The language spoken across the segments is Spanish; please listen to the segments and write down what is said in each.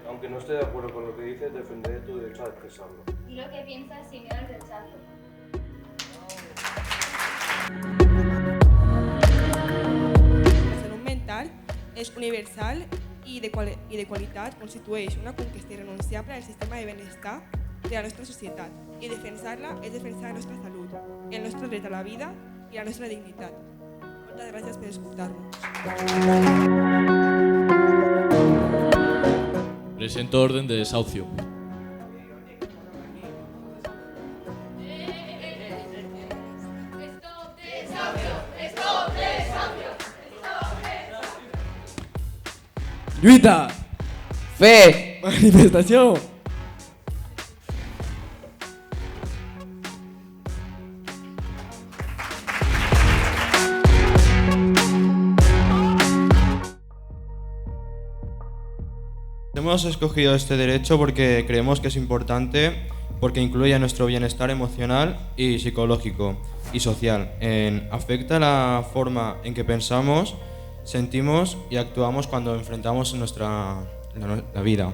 Aunque no esté de acuerdo con lo que dices, defenderé tu derecho a expresarlo. Di lo que piensas sin miedo al rechazo. La salut mental és universal i de qualitat, constitueix una conquesta irrenunciable del sistema de benestar de la nostra societat, i defensar-la és defensar la nostra salut, el nostre dret a la vida i la nostra dignitat. Moltes gràcies per escoltar-nos. Presento orden de desahucio. Lluita! Fe! Manifestació! Hemos escogido este derecho porque creemos que es importante, porque incluye nuestro bienestar emocional y psicológico y social. Afecta la forma en que pensamos, sentimos y actuamos cuando enfrentamos la vida.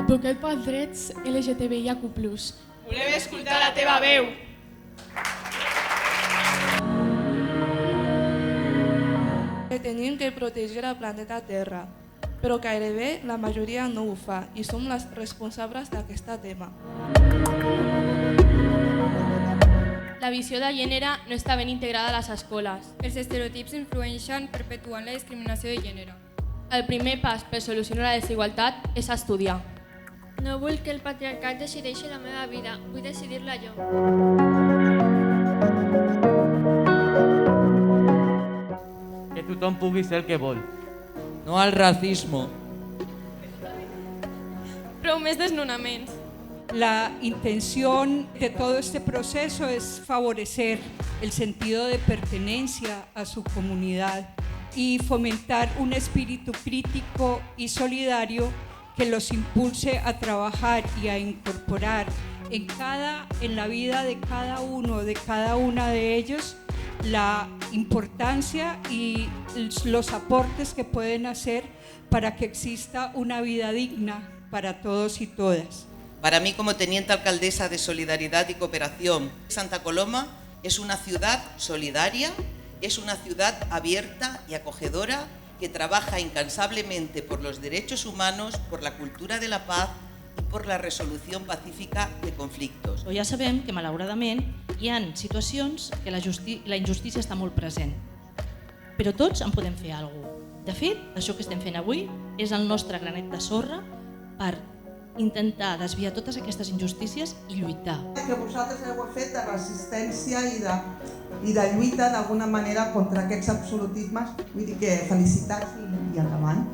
Advoquem pels drets LGTBIAQ+. Volem escoltar la teva veu. Tenim que protegir el planeta Terra, però gairebé la majoria no ho fa i som les responsables d'aquest tema. La visió de gènere no està ben integrada a les escoles. Els estereotips influeixen perpetuant la discriminació de gènere. El primer pas per solucionar la desigualtat és estudiar. No vull que el patriarcat decideixi la meva vida, vull decidir-la jo. Que tothom pugui ser el que vol. No al racismo. Prou més desnonaments. La intención de todo este proceso es favorecer el sentido de pertenencia a su comunidad y fomentar un espíritu crítico y solidario que los impulse a trabajar y a incorporar en la vida de cada uno, de cada una de ellos, la importancia y los aportes que pueden hacer para que exista una vida digna para todos y todas. Para mí, como teniente alcaldesa de Solidaridad y Cooperación, Santa Coloma es una ciudad solidaria, es una ciudad abierta y acogedora que trabaja incansablemente por los derechos humanos, por la cultura de la paz y por la resolución pacífica de conflictos. Ja sabem que, malauradament, hi ha situacions que la injustícia està molt present, però tots en podem fer alguna cosa. De fet, això que estem fent avui és el nostre granet de sorra per intentar desviar totes aquestes injustícies i lluitar. Que vosaltres heu fet de resistència i de lluita d'alguna manera contra aquests absolutismes. Vull dir que felicitats i endavant.